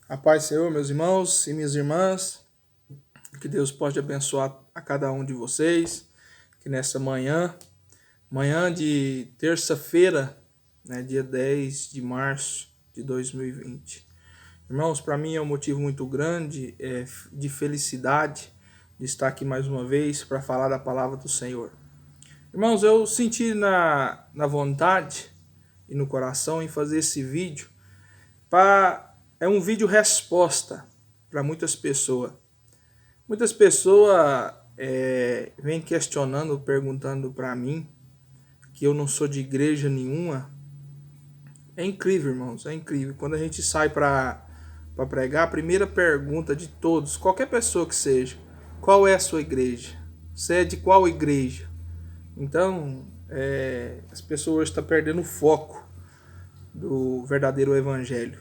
A paz do Senhor, meus irmãos e minhas irmãs, que Deus pode abençoar a cada um de vocês, que nessa manhã de terça-feira, né, dia 10 de março de 2020. Irmãos, para mim é um motivo muito grande de felicidade de estar aqui mais uma vez para falar da palavra do Senhor. Irmãos, eu senti na vontade e no coração em fazer esse vídeo. É um vídeo resposta para muitas pessoas. Muitas pessoas vêm questionando, perguntando para mim que eu não sou de igreja nenhuma. É incrível, irmãos, é incrível. Quando a gente sai para pregar, a primeira pergunta de todos, qualquer pessoa que seja, qual é a sua igreja? Você é de qual igreja? Então, as pessoas hoje estão perdendo o foco do verdadeiro evangelho,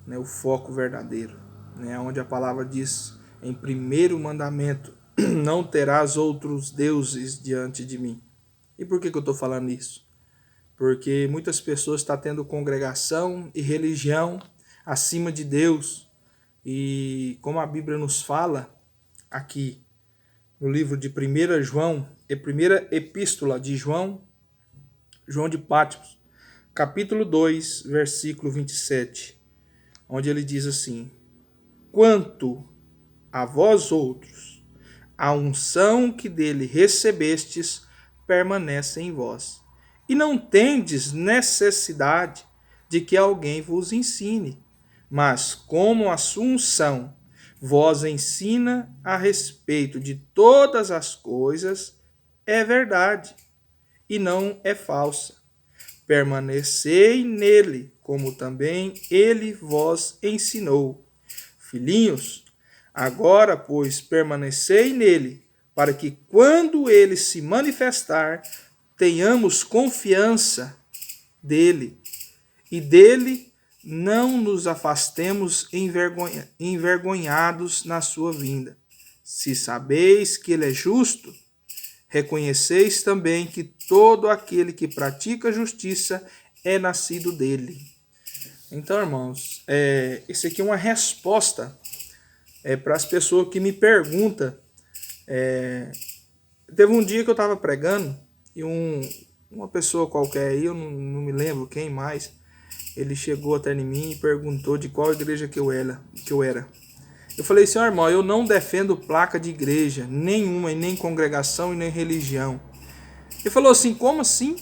né? O foco verdadeiro, né? Onde a palavra diz em primeiro mandamento, não terás outros deuses diante de mim. E por que eu estou falando isso? Porque muitas pessoas estão tendo congregação e religião acima de Deus. E como a Bíblia nos fala aqui no livro de 1 João, primeira epístola de João de Patmos, capítulo 2, versículo 27, onde ele diz assim: quanto a vós outros, a unção que dele recebestes permanece em vós, e não tendes necessidade de que alguém vos ensine, mas como a sua unção vos ensina a respeito de todas as coisas, é verdade e não é falsa. Permanecei nele, como também ele vos ensinou. Filhinhos, agora, pois, permanecei nele, para que, quando ele se manifestar, tenhamos confiança dele, e dele não nos afastemos envergonhados na sua vinda. Se sabeis que ele é justo, reconheceis também que todo aquele que pratica justiça é nascido dele. Então, irmãos, isso aqui é uma resposta para as pessoas que me perguntam. Teve um dia que eu estava pregando e uma pessoa qualquer aí, eu não me lembro quem mais, ele chegou até em mim e perguntou de qual igreja que eu era. Eu falei assim, irmão, eu não defendo placa de igreja nenhuma, e nem congregação e nem religião. Ele falou assim, como assim?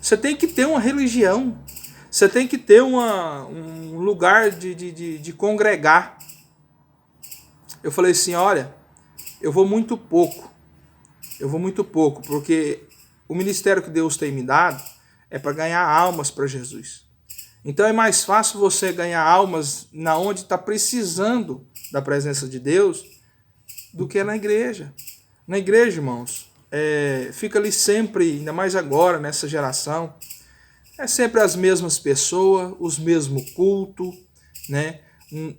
Você tem que ter uma religião, você tem que ter um lugar de congregar. Eu falei assim, olha, eu vou muito pouco, porque o ministério que Deus tem me dado é para ganhar almas para Jesus. Então é mais fácil você ganhar almas na onde está precisando da presença de Deus do que na igreja. Na igreja, irmãos, fica ali sempre, ainda mais agora, nessa geração, é sempre as mesmas pessoas, os mesmos cultos, né?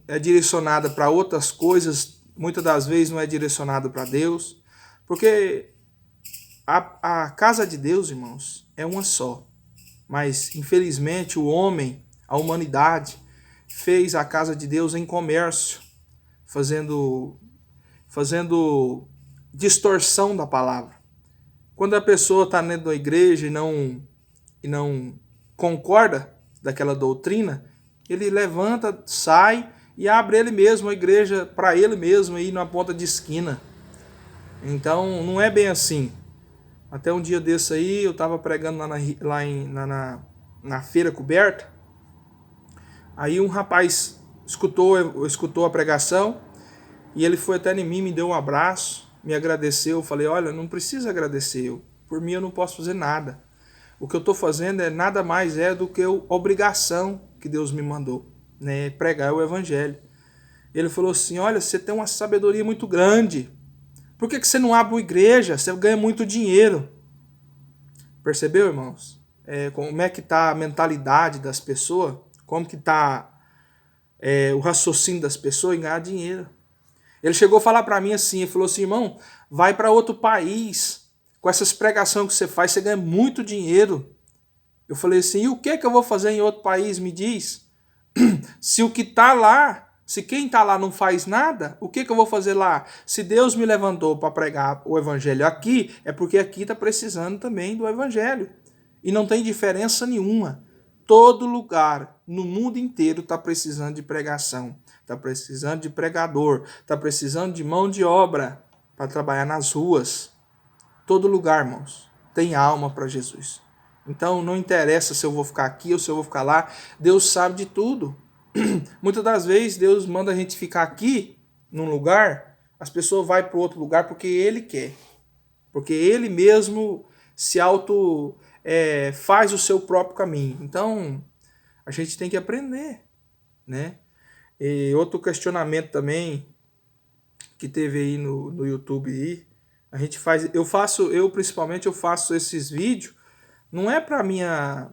É direcionada para outras coisas, muitas das vezes não é direcionado para Deus, porque a casa de Deus, irmãos, é uma só. Mas, infelizmente, o homem, a humanidade, fez a casa de Deus em comércio, fazendo distorção da palavra. Quando a pessoa está dentro da igreja e não concorda daquela doutrina, ele levanta, sai e abre ele mesmo a igreja para ele mesmo aí na ponta de esquina. Então, não é bem assim. Até um dia desse aí, eu estava pregando na feira coberta. Aí um rapaz escutou a pregação e ele foi até em mim, me deu um abraço, me agradeceu. Eu falei, olha, não precisa agradecer, por mim eu não posso fazer nada. O que eu estou fazendo nada mais do que a obrigação que Deus me mandou, né? Pregar o evangelho. Ele falou assim, olha, você tem uma sabedoria muito grande. Por que você não abre uma igreja? Você ganha muito dinheiro. Percebeu, irmãos? Como é que está a mentalidade das pessoas? Como que está o raciocínio das pessoas em ganhar dinheiro? Ele chegou a falar para mim assim, ele falou assim, irmão, vai para outro país. Com essas pregações que você faz, você ganha muito dinheiro. Eu falei assim, e o que eu vou fazer em outro país? Me diz. Se o que está lá, se quem está lá não faz nada, o que eu vou fazer lá? Se Deus me levantou para pregar o evangelho aqui, é porque aqui está precisando também do evangelho. E não tem diferença nenhuma. Todo lugar, no mundo inteiro, está precisando de pregação. Está precisando de pregador. Está precisando de mão de obra para trabalhar nas ruas. Todo lugar, irmãos, tem alma para Jesus. Então não interessa se eu vou ficar aqui ou se eu vou ficar lá. Deus sabe de tudo. Muitas das vezes Deus manda a gente ficar aqui, num lugar, as pessoas vão para outro lugar porque Ele quer. Porque Ele mesmo se faz o seu próprio caminho. Então, a gente tem que aprender, né? E outro questionamento também que teve aí no YouTube aí, a gente faz, eu principalmente eu faço esses vídeos, não é para minha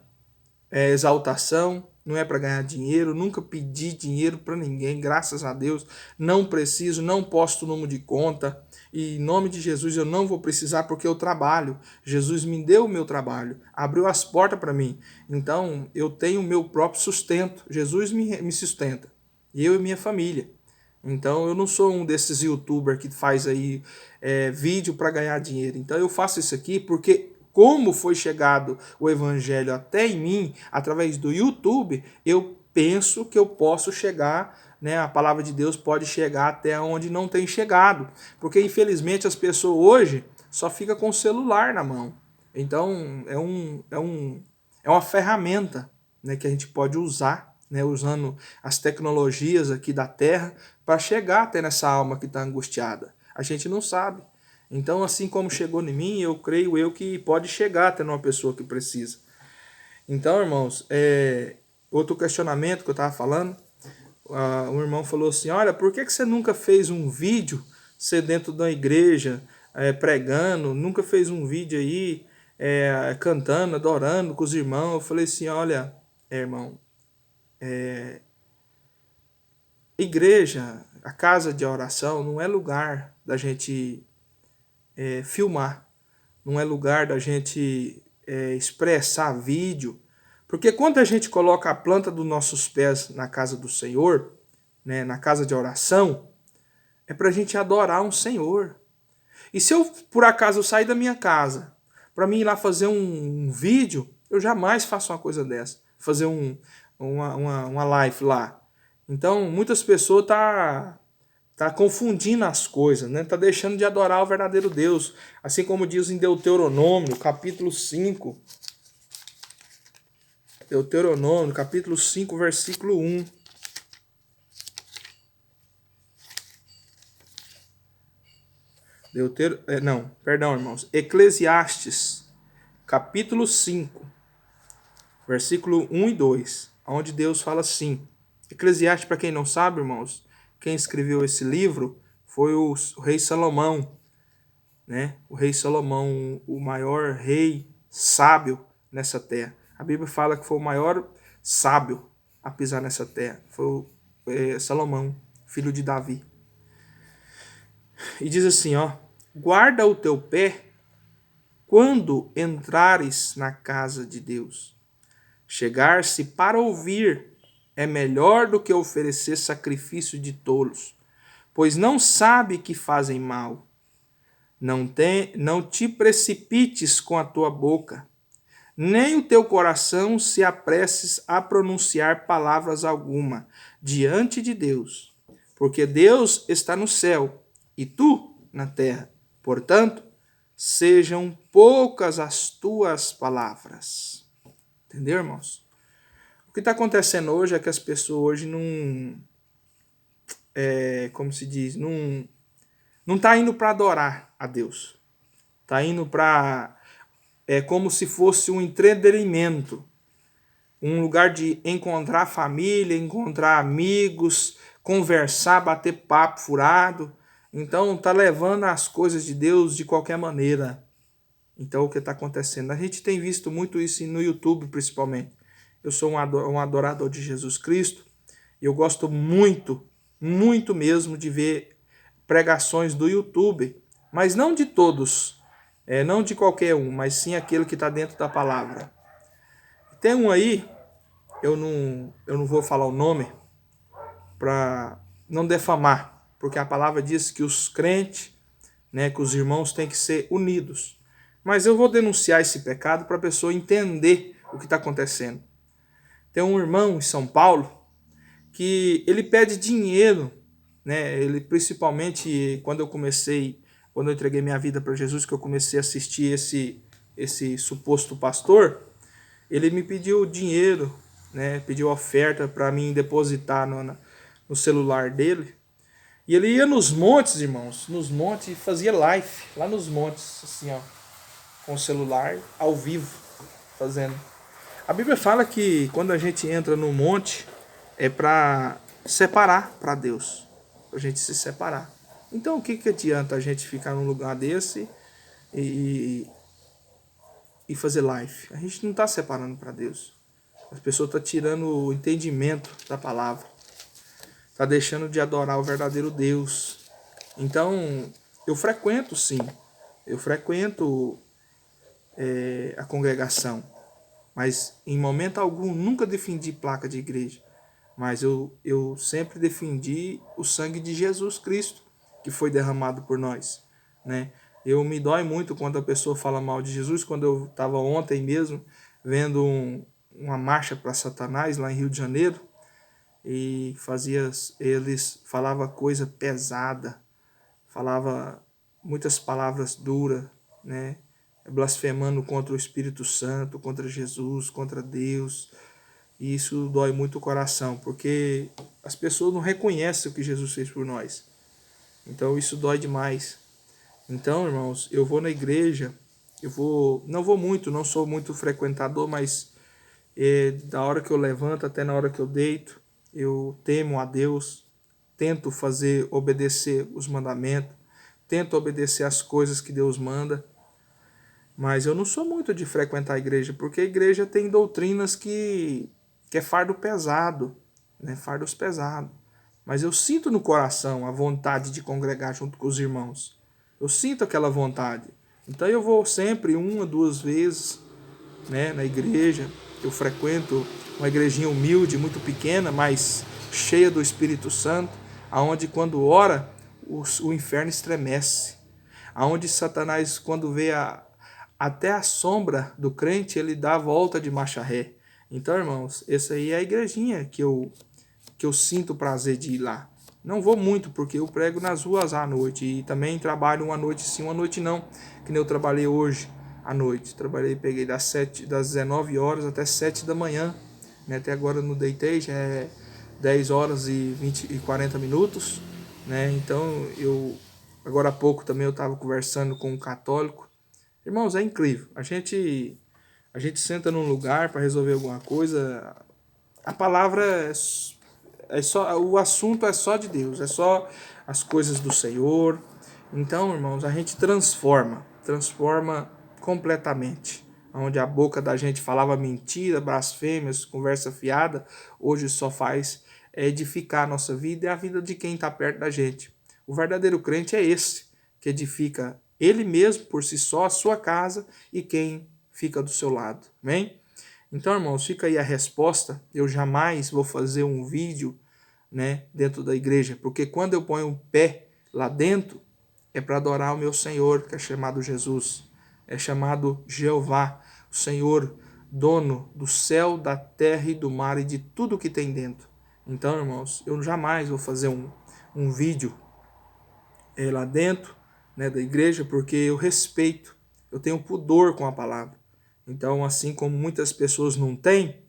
exaltação, não é para ganhar dinheiro, nunca pedi dinheiro para ninguém, graças a Deus, não preciso, não posto número de conta, e em nome de Jesus eu não vou precisar porque eu trabalho, Jesus me deu o meu trabalho, abriu as portas para mim, então eu tenho o meu próprio sustento, Jesus me sustenta, eu e minha família. Então eu não sou um desses youtubers que faz aí vídeo para ganhar dinheiro. Então eu faço isso aqui porque como foi chegado o evangelho até em mim através do YouTube, eu penso que eu posso chegar, né? A palavra de Deus pode chegar até onde não tem chegado, porque infelizmente as pessoas hoje só ficam com o celular na mão. Então é uma ferramenta, né, que a gente pode usar, né, usando as tecnologias aqui da Terra para chegar até nessa alma que está angustiada. A gente não sabe. Então, assim como chegou em mim, eu creio que pode chegar até numa pessoa que precisa. Então, irmãos, outro questionamento que eu estava falando, um irmão falou assim, olha, por que você nunca fez um vídeo, você dentro da igreja, pregando, nunca fez um vídeo aí, cantando, adorando com os irmãos? Eu falei assim, olha, irmão, igreja, a casa de oração, não é lugar da gente filmar, não é lugar da gente expressar vídeo, porque quando a gente coloca a planta dos nossos pés na casa do Senhor, né, na casa de oração, é para a gente adorar um Senhor. E se eu, por acaso, sair da minha casa para mim ir lá fazer um vídeo, eu jamais faço uma coisa dessa, fazer uma live lá. Então, muitas pessoas tá confundindo as coisas, né? Tá deixando de adorar o verdadeiro Deus. Assim como diz em Deuteronômio, capítulo 5. Deuteronômio, capítulo 5, versículo 1. Perdão, irmãos. Eclesiastes, capítulo 5, versículo 1 e 2, onde Deus fala assim. Eclesiastes, para quem não sabe, irmãos, quem escreveu esse livro foi o rei Salomão, né? O rei Salomão, o maior rei sábio nessa terra. A Bíblia fala que foi o maior sábio a pisar nessa terra. Foi Salomão, filho de Davi. E diz assim, ó: guarda o teu pé quando entrares na casa de Deus. Chegar-se para ouvir é melhor do que oferecer sacrifício de tolos, pois não sabe que fazem mal. Não te precipites com a tua boca, nem o teu coração se apresses a pronunciar palavras alguma diante de Deus, porque Deus está no céu e tu na terra. Portanto, sejam poucas as tuas palavras. Entendeu, irmãos? O que está acontecendo hoje é que as pessoas hoje não, como se diz, não está indo para adorar a Deus. Está indo para, como se fosse um entretenimento, um lugar de encontrar família, encontrar amigos, conversar, bater papo furado. Então está levando as coisas de Deus de qualquer maneira. Então o que está acontecendo? A gente tem visto muito isso no YouTube, principalmente. Eu sou um adorador de Jesus Cristo e eu gosto muito, muito mesmo de ver pregações do YouTube, mas não de todos, não de qualquer um, mas sim aquele que está dentro da palavra. Tem um aí eu não vou falar o nome para não defamar, porque a palavra diz que os crentes, né, que os irmãos têm que ser unidos. Mas eu vou denunciar esse pecado para a pessoa entender o que está acontecendo. Tem um irmão em São Paulo que ele pede dinheiro, né? Ele, principalmente quando eu entreguei minha vida para Jesus, que eu comecei a assistir esse suposto pastor, ele me pediu dinheiro, né? Pediu oferta para mim depositar no celular dele. E ele ia nos montes, irmãos, nos montes, e fazia live lá nos montes, assim, ó, com o celular ao vivo, fazendo. A Bíblia fala que quando a gente entra no monte é para separar para Deus, para a gente se separar. Então o que, que adianta a gente ficar num lugar desse e, e fazer live? A gente não está separando para Deus. As pessoas estão tirando o entendimento da palavra, está deixando de adorar o verdadeiro Deus. Então eu frequento sim, eu frequento a congregação, mas em momento algum nunca defendi placa de igreja. Mas eu sempre defendi o sangue de Jesus Cristo, que foi derramado por nós, né? Eu me dói muito quando a pessoa fala mal de Jesus. Quando eu estava ontem mesmo vendo uma marcha para Satanás lá em Rio de Janeiro, e eles falavam coisa pesada, falava muitas palavras duras, né? Blasfemando contra o Espírito Santo, contra Jesus, contra Deus. E isso dói muito o coração, porque as pessoas não reconhecem o que Jesus fez por nós. Então isso dói demais. Então, irmãos, eu vou na igreja, não vou muito, não sou muito frequentador, mas da hora que eu levanto até na hora que eu deito, eu temo a Deus, tento obedecer os mandamentos, tento obedecer as coisas que Deus manda. Mas eu não sou muito de frequentar a igreja, porque a igreja tem doutrinas que é fardo pesado, né? Fardos pesados. Mas eu sinto no coração a vontade de congregar junto com os irmãos. Eu sinto aquela vontade. Então eu vou sempre 1 ou 2 vezes, né, na igreja. Eu frequento uma igrejinha humilde, muito pequena, mas cheia do Espírito Santo, aonde quando ora, o inferno estremece. Aonde Satanás, quando vê até a sombra do crente, ele dá a volta de marcha ré. Então, irmãos, essa aí é a igrejinha que eu sinto prazer de ir lá. Não vou muito, porque eu prego nas ruas à noite. E também trabalho uma noite sim, uma noite não. Que nem eu trabalhei hoje à noite. Peguei das 19 horas até 7 da manhã. Né? Até agora não deitei, já é 10 horas e 40 minutos. Né? Então, agora há pouco também eu estava conversando com um católico. Irmãos, é incrível. A gente senta num lugar para resolver alguma coisa. A palavra é só, o assunto é só de Deus, é só as coisas do Senhor. Então, irmãos, a gente transforma completamente. Onde a boca da gente falava mentira, blasfêmias, conversa fiada, hoje só faz edificar a nossa vida e a vida de quem está perto da gente. O verdadeiro crente é esse, que edifica ele mesmo por si só, a sua casa e quem fica do seu lado. Amém? Então, irmãos, fica aí a resposta. Eu jamais vou fazer um vídeo, né, dentro da igreja, porque quando eu ponho um pé lá dentro, é para adorar o meu Senhor, que é chamado Jesus, é chamado Jeová, o Senhor, dono do céu, da terra e do mar e de tudo que tem dentro. Então, irmãos, eu jamais vou fazer um vídeo lá dentro, né, da igreja, porque eu respeito, eu tenho pudor com a palavra. Então, assim como muitas pessoas não têm,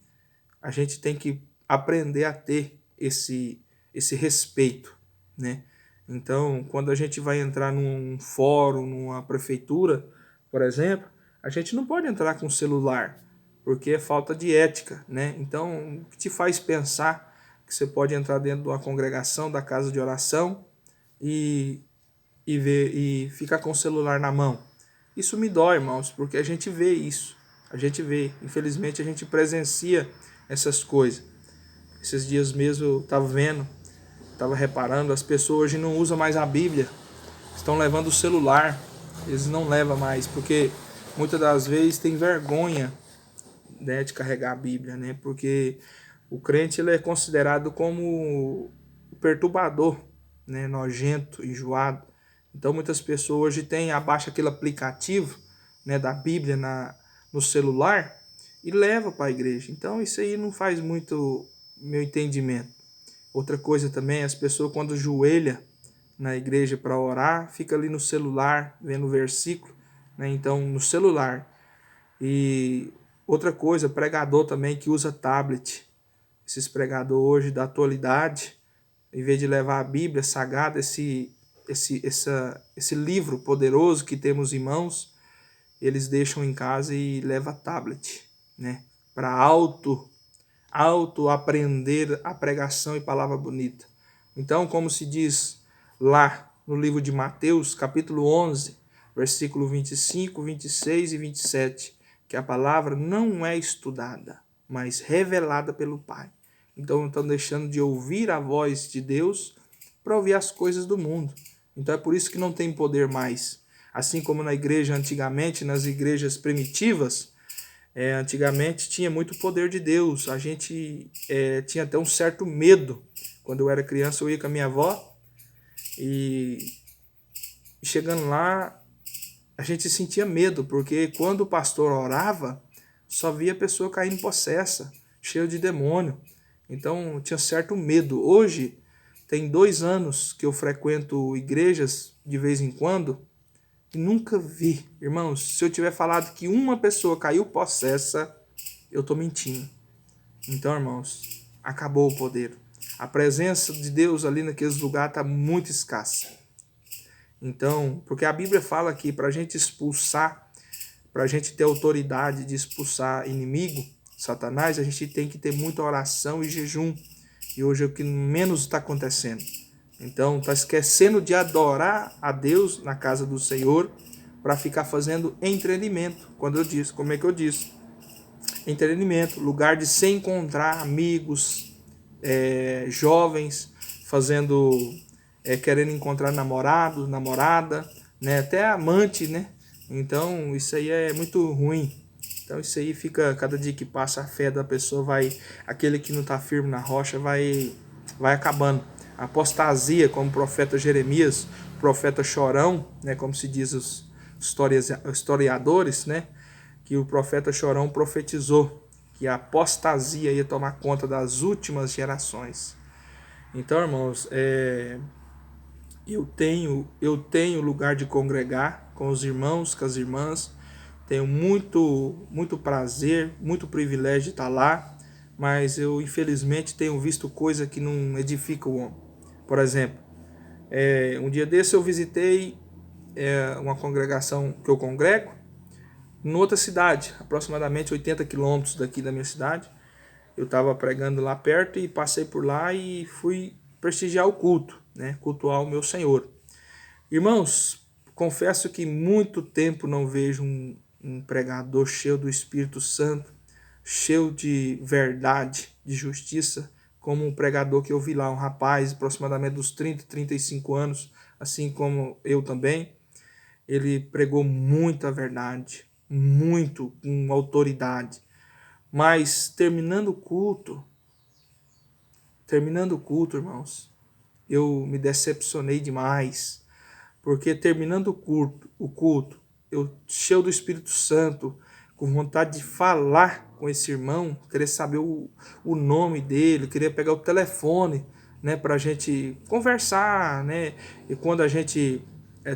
a gente tem que aprender a ter esse respeito, né? Então, quando a gente vai entrar num fórum, numa prefeitura, por exemplo, a gente não pode entrar com celular, porque é falta de ética, né? Então, o que te faz pensar que você pode entrar dentro de uma congregação, da casa de oração e ficar com o celular na mão? Isso me dói, irmãos, porque a gente vê isso. A gente vê, infelizmente a gente presencia essas coisas. Esses dias mesmo eu estava reparando, as pessoas hoje não usam mais a Bíblia, estão levando o celular, eles não levam mais, porque muitas das vezes tem vergonha né, de carregar a Bíblia, né? Porque o crente ele é considerado como o perturbador, né, nojento, enjoado. Então muitas pessoas hoje abaixa aquele aplicativo, né, da Bíblia no celular e leva para a igreja. Então isso aí não faz muito meu entendimento. Outra coisa também, as pessoas quando joelha na igreja para orar, fica ali no celular vendo o versículo, né? Então no celular. E outra coisa, pregador também que usa tablet. Esses pregadores hoje da atualidade, em vez de levar a Bíblia Sagrada, esse livro poderoso que temos em mãos, eles deixam em casa e levam tablet, né? Para auto aprender a pregação e palavra bonita. Então, como se diz lá no livro de Mateus, capítulo 11, versículo 25, 26 e 27, que a palavra não é estudada, mas revelada pelo Pai. Então, estão deixando de ouvir a voz de Deus para ouvir as coisas do mundo. Então, é por isso que não tem poder mais. Assim como na igreja antigamente, nas igrejas primitivas, antigamente tinha muito poder de Deus. A gente tinha até um certo medo. Quando eu era criança, eu ia com a minha avó e chegando lá, a gente sentia medo, porque quando o pastor orava, só via a pessoa caindo possessa, cheia de demônio. Então tinha certo medo. Hoje, tem 2 anos que eu frequento igrejas de vez em quando e nunca vi. Irmãos, se eu tiver falado que uma pessoa caiu possessa, eu estou mentindo. Então, irmãos, acabou o poder. A presença de Deus ali naqueles lugares está muito escassa. Então, porque a Bíblia fala que para a gente expulsar, para a gente ter autoridade de expulsar inimigo, Satanás, a gente tem que ter muita oração e jejum. E hoje é o que menos está acontecendo. Então, está esquecendo de adorar a Deus na casa do Senhor para ficar fazendo entretenimento. Como é que eu disse? Entretenimento, lugar de se encontrar amigos, jovens, fazendo, querendo encontrar namorado, namorada, né? Até amante, né? Então, isso aí é muito ruim. Então isso aí fica, cada dia que passa a fé da pessoa aquele que não está firme na rocha vai acabando. A apostasia, como o profeta Jeremias, profeta chorão, né, como se diz os historiadores, né, que o profeta chorão profetizou que a apostasia ia tomar conta das últimas gerações. Então, irmãos, eu tenho lugar de congregar com os irmãos, com as irmãs. Tenho muito prazer, muito privilégio de estar lá, mas eu infelizmente tenho visto coisa que não edifica o homem. Por exemplo, um dia desse eu visitei uma congregação que eu congrego em outra cidade, aproximadamente 80 quilômetros daqui da minha cidade. Eu estava pregando lá perto e passei por lá e fui prestigiar o culto, né? Cultuar o meu Senhor. Irmãos, confesso que muito tempo não vejo um pregador cheio do Espírito Santo, cheio de verdade, de justiça, como um pregador que eu vi lá, um rapaz aproximadamente dos 30, 35 anos, assim como eu também. Ele pregou muita verdade, muito, com autoridade. Mas terminando o culto, irmãos, eu me decepcionei demais, porque terminando o culto, eu cheio do Espírito Santo, com vontade de falar com esse irmão, querer saber o nome dele, queria pegar o telefone, né, para a gente conversar, né, e quando a gente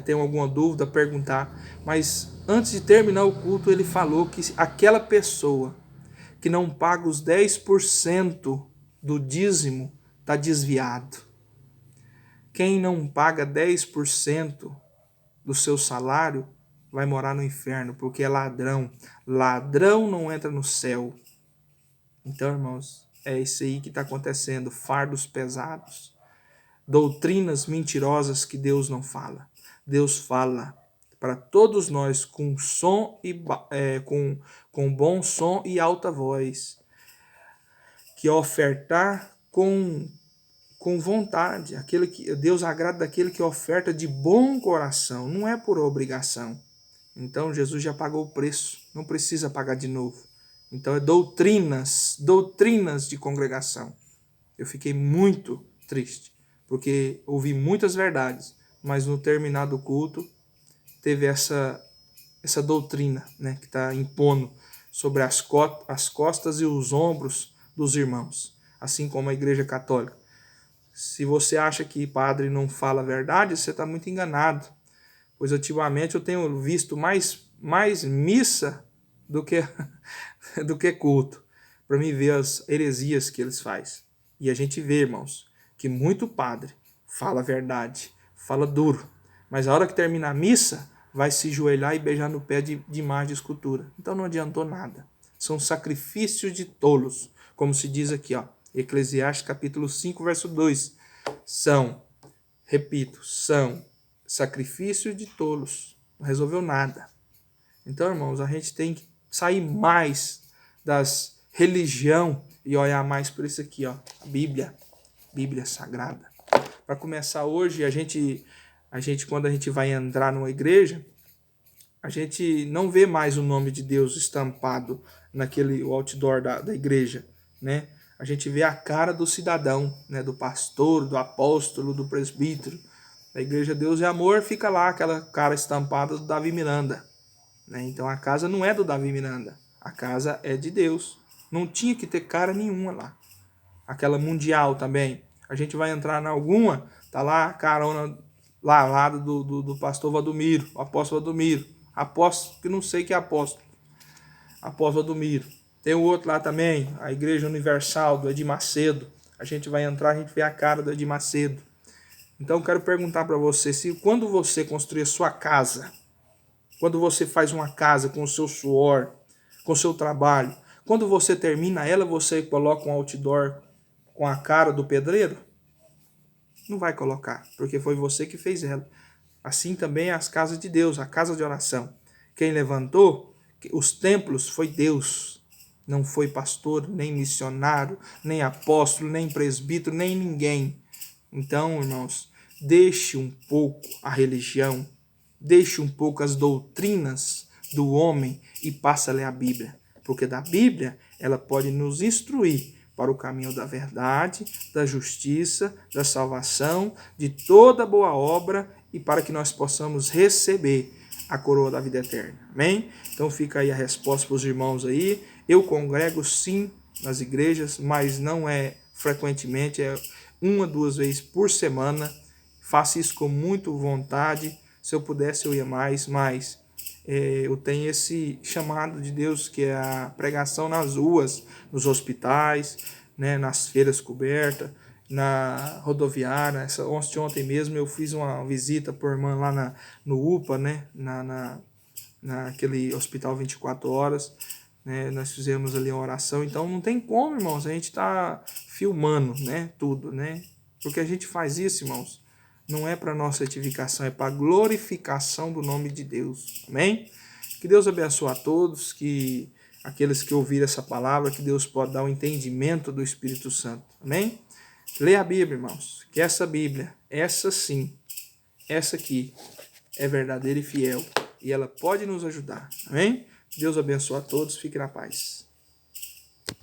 tem alguma dúvida, perguntar. Mas antes de terminar o culto, ele falou que aquela pessoa que não paga os 10% do dízimo está desviado. Quem não paga 10% do seu salário vai morar no inferno, porque é ladrão. Ladrão não entra no céu. Então, irmãos, é isso aí que está acontecendo. Fardos pesados. Doutrinas mentirosas que Deus não fala. Deus fala para todos nós com som com bom som e alta voz. Que ofertar com vontade. Aquele que Deus agrada daquele que oferta de bom coração, não é por obrigação. Então Jesus já pagou o preço, não precisa pagar de novo. Então é doutrinas de congregação. Eu fiquei muito triste, porque ouvi muitas verdades, mas no terminado culto teve essa doutrina, né, que está impondo sobre as costas e os ombros dos irmãos, assim como a Igreja Católica. Se você acha que padre não fala a verdade, você está muito enganado, pois ultimamente eu tenho visto mais missa do que culto, para mim ver as heresias que eles fazem. E a gente vê, irmãos, que muito padre fala a verdade, fala duro, mas a hora que termina a missa, vai se joelhar e beijar no pé de imagem de escultura. Então não adiantou nada. São sacrifícios de tolos, como se diz aqui, ó, Eclesiastes capítulo 5, verso 2. São sacrifícios de tolos. Não resolveu nada. Então, irmãos, a gente tem que sair mais das religião e olhar mais por isso aqui, ó, a Bíblia Sagrada. Para começar hoje, a gente quando a gente vai entrar numa igreja, a gente não vê mais o nome de Deus estampado naquele outdoor da igreja, né? A gente vê a cara do cidadão, né? Do pastor, do apóstolo, do presbítero. A igreja Deus é Amor, fica lá aquela cara estampada do Davi Miranda, né? Então a casa não é do Davi Miranda, a casa é de Deus. Não tinha que ter cara nenhuma lá. Aquela mundial também. A gente vai entrar em alguma, tá lá a carona lá ao lado do pastor Valdomiro, o apóstolo Valdomiro. Apóstolo, que não sei que é apóstolo. Apóstolo Valdomiro. Tem o outro lá também, a Igreja Universal, do Edir Macedo. A gente vai entrar, a gente vê a cara do Edir Macedo. Então eu quero perguntar para você, se quando você construir a sua casa, quando você faz uma casa com o seu suor, com o seu trabalho, quando você termina ela, você coloca um outdoor com a cara do pedreiro? Não vai colocar, porque foi você que fez ela. Assim também as casas de Deus, a casa de oração. Quem levantou os templos foi Deus. Não foi pastor, nem missionário, nem apóstolo, nem presbítero, nem ninguém. Então, irmãos, deixe um pouco a religião, deixe um pouco as doutrinas do homem e passe a ler a Bíblia. Porque da Bíblia, ela pode nos instruir para o caminho da verdade, da justiça, da salvação, de toda boa obra e para que nós possamos receber a coroa da vida eterna. Amém? Então fica aí a resposta para os irmãos aí. Eu congrego sim nas igrejas, mas não é frequentemente, é 1 a 2 vezes por semana. Faço isso com muita vontade. Se eu pudesse eu ia mais, mas eu tenho esse chamado de Deus, que é a pregação nas ruas, nos hospitais, né, nas feiras cobertas, na rodoviária. Ontem mesmo eu fiz uma visita por irmã lá no UPA, né, naquele hospital 24 horas. Né, nós fizemos ali uma oração. Então não tem como, irmãos, a gente tá filmando, né, tudo, né? Porque a gente faz isso, irmãos, não é para nossa edificação, é para glorificação do nome de Deus. Amém? Que Deus abençoe a todos, que aqueles que ouviram essa palavra, que Deus pode dar o entendimento do Espírito Santo. Amém? Leia a Bíblia, irmãos, que essa Bíblia, essa sim, essa aqui, é verdadeira e fiel, e ela pode nos ajudar. Amém? Deus abençoe a todos, fique na paz.